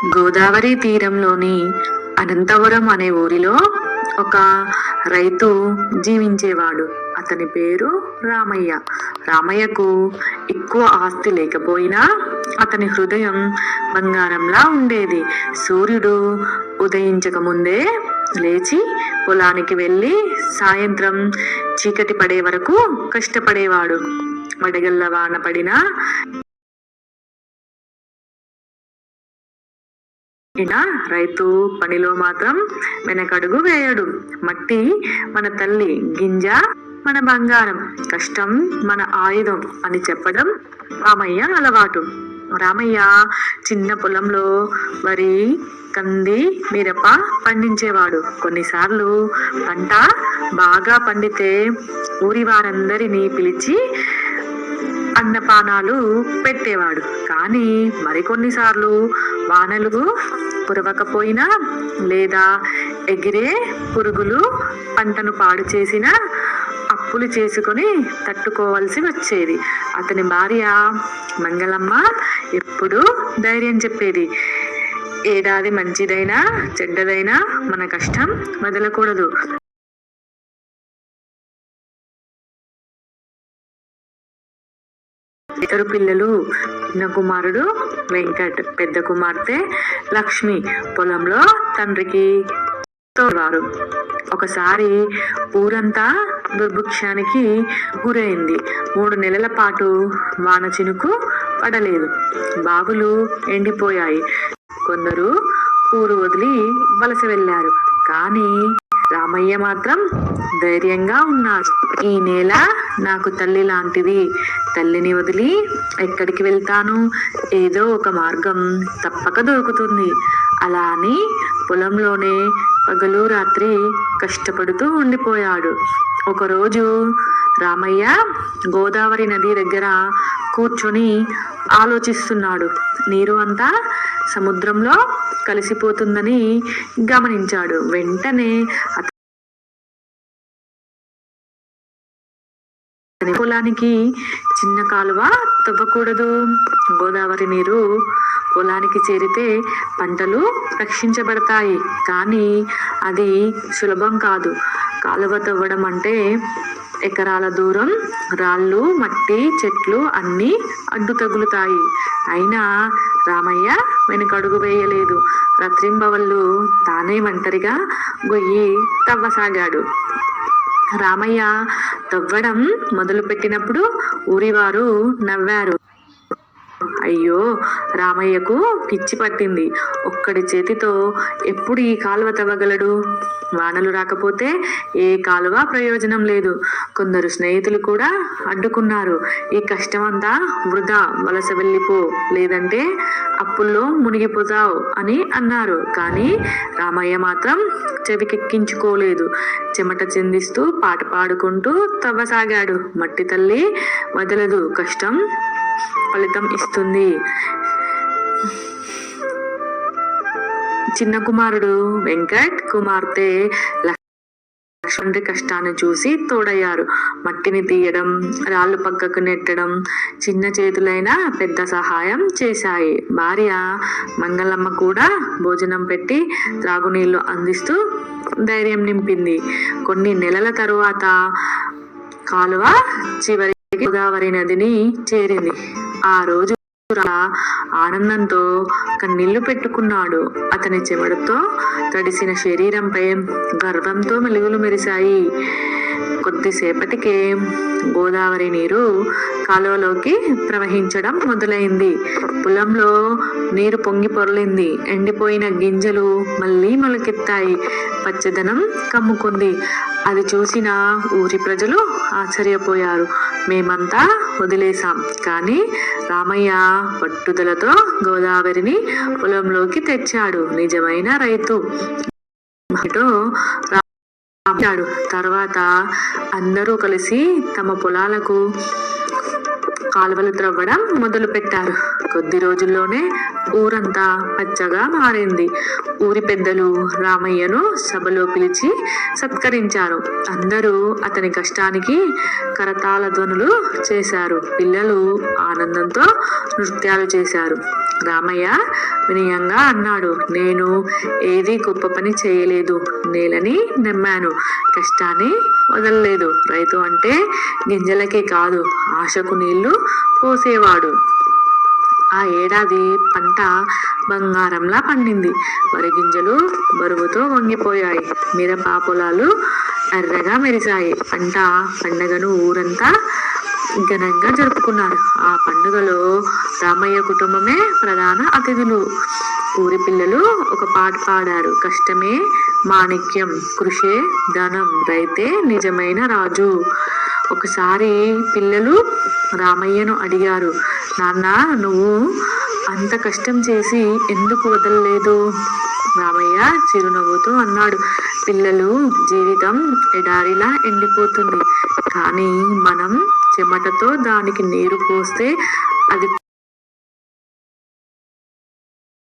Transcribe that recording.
గోదావరి తీరంలోని అనంతపురం అనే ఊరిలో ఒక రైతు జీవించేవాడు. అతని పేరు రామయ్య. రామయ్యకు ఎక్కువ ఆస్తి లేకపోయినా అతని హృదయం బంగారంలా ఉండేది. సూర్యుడు ఉదయించక ముందే లేచి పొలానికి వెళ్ళి సాయంత్రం చీకటి పడే వరకు కష్టపడేవాడు. వడగళ్ళ వాన పడినా రైతు పనిలో మాత్రం వెనకడుగు వేయడు. మట్టి మన తల్లి, గింజ మన బంగారం, కష్టం మన ఆయుధం అని చెప్పడం రామయ్య అలవాటు. రామయ్య చిన్న పొలంలో వరి, కంది, మిరప పండించేవాడు. కొన్నిసార్లు పంట బాగా పండితే ఊరి వారందరినీ పిలిచి అన్నపానాలు పెట్టేవాడు. కానీ మరికొన్నిసార్లు వానలు కురవకపోయినా లేదా ఎగిరే పురుగులు పంటను పాడు చేసినా అప్పులు చేసుకొని తట్టుకోవాల్సి వచ్చేది. అతని భార్య మంగళమ్మ ఎప్పుడూ ధైర్యం చెప్పేది. ఏడాది మంచిదైనా చెడ్డదైనా మన కష్టం వదలకూడదు. ఇద్దరు పిల్లలు, చిన్న కుమారుడు వెంకట్, పెద్ద కుమార్తె లక్ష్మి పొలంలో తండ్రికి తోడేవారు. ఒకసారి ఊరంతా దుర్భిక్షానికి గురైంది. 3 నెలల పాటు వాన చినుకు పడలేదు. బావులు ఎండిపోయాయి. కొందరు ఊరు వదిలి వలస వెళ్ళారు. కానీ రామయ్య మాత్రం ధైర్యంగా ఉన్నాడు. ఈ నేల నాకు తల్లి లాంటిది. తల్లిని వదిలి ఎక్కడికి వెళ్తాను? ఏదో ఒక మార్గం తప్పక దొరుకుతుంది. అలా అని పొలంలోనే పగలు రాత్రి కష్టపడుతూ ఉండిపోయాడు. ఒకరోజు రామయ్య గోదావరి నది దగ్గర కూర్చొని ఆలోచిస్తున్నాడు. నీరు అంతా సముద్రంలో కలిసిపోతుందని గమనించాడు. వెంటనే పొలానికి చిన్న కాలువ తవ్వకూడదు. గోదావరి నీరు పొలానికి చేరితే పంటలు రక్షించబడతాయి. కానీ అది సులభం కాదు. కాలువ తవ్వడం అంటే ఎకరాల దూరం రాళ్ళు, మట్టి, చెట్లు అన్నీ అడ్డు తగులుతాయి. అయినా రామయ్య వెనుకడుగు వేయలేదు. రాత్రింబవళ్ళు తానే ఒంటరిగా గొయ్యి తవ్వసాగాడు. రామయ్య తవ్వడం మొదలుపెట్టినప్పుడు ఊరివారు నవ్వారు. అయ్యో, రామయ్యకు పిచ్చి పట్టింది. ఒక్కడి చేతితో ఎప్పుడు ఈ కాలువ తవ్వగలడు? వానలు రాకపోతే ఏ కాలువ ప్రయోజనం లేదు. కొందరు స్నేహితులు కూడా అడ్డుకున్నారు. ఈ కష్టమంతా వృధా, వలస వెళ్ళిపో, లేదంటే అప్పుల్లో మునిగిపోతావు అని అన్నారు. కానీ రామయ్య మాత్రం చెవికెక్కించుకోలేదు. చెమట చిందిస్తూ పాట పాడుకుంటూ తవ్వసాగాడు. మట్టి తల్లి వదలదు, కష్టం ఫలితం ఇస్తుంది. చిన్న కుమారుడు వెంకట్, కుమార్తె లక్ష్మణుడి కష్టాన్ని చూసి తోడయ్యారు. మట్టిని తీయడం, రాళ్ళు పక్కకు నెట్టడం చిన్న చేతులైనా పెద్ద సహాయం చేశాయి. భార్య మంగళమ్మ కూడా భోజనం పెట్టి త్రాగునీళ్లు అందిస్తూ ధైర్యం నింపింది. కొన్ని నెలల తరువాత కాలువ చివరికి గోదావరి నదిని చేరింది. ఆ రోజు ఆనందంతో కన్నీళ్లు పెట్టుకున్నాడు. అతని చెమటతో తడిసిన శరీరంపై గర్వంతో మెలుగులు మెరిశాయి. కొద్దిసేపటికే గోదావరి నీరు కాలువలోకి ప్రవహించడం మొదలైంది. పొలంలో నీరు పొంగి పొరలింది. ఎండిపోయిన గింజలు మళ్ళీ మొలకెత్తాయి. పచ్చదనం కమ్ముకుంది. అది చూసిన ఊరి ప్రజలు ఆశ్చర్యపోయారు. మేమంతా వదిలేశాం, కానీ రామయ్య పట్టుదలతో గోదావరిని పొలంలోకి తెచ్చాడు. నిజమైన రైతు. తర్వాత అందరూ కలిసి తమ పొలాలకు కాలువలు త్రవ్వడం మొదలు పెట్టారు. కొద్ది రోజుల్లోనే ఊరంతా పచ్చగా మారింది. ఊరి పెద్దలు రామయ్యను సభలో పిలిచి సత్కరించారు. అందరూ అతని కష్టానికి కరతాళ ధ్వనులు చేశారు. పిల్లలు ఆనందంతో నృత్యాలు చేశారు. రామయ్య వినయంగా అన్నాడు, నేను ఏది గొప్ప పని చేయలేదు. నేలని నమ్మాను, కష్టాన్ని వదలలేదు. రైతు అంటే గింజలకే కాదు, ఆశకు నీళ్లు పోసేవాడు. ఆ ఏడాది పంట బంగారంలా పండింది. వరి గింజలు బరువుతో వంగిపోయాయి. మిరప పొలాలు ఎర్రగా మెరిశాయి. పండగను ఊరంతా ఘనంగా జరుపుకున్నారు. ఆ పండుగలో రామయ్య కుటుంబమే ప్రధాన అతిథులు. ఊరి పిల్లలు ఒక పాట పాడారు. కష్టమే మాణిక్యం, కృషే ధనం, రైతే నిజమైన రాజు. ఒకసారి పిల్లలు రామయ్యను అడిగారు, నాన్న, నువ్వు అంత కష్టం చేసి ఎందుకు వదలలేదు? రామయ్య చిరునవ్వుతూ అన్నాడు, పిల్లలు, జీవితం ఎడారిలా ఎండిపోతుంది. కానీ మనం చెమటతో దానికి నీరు పోస్తే అది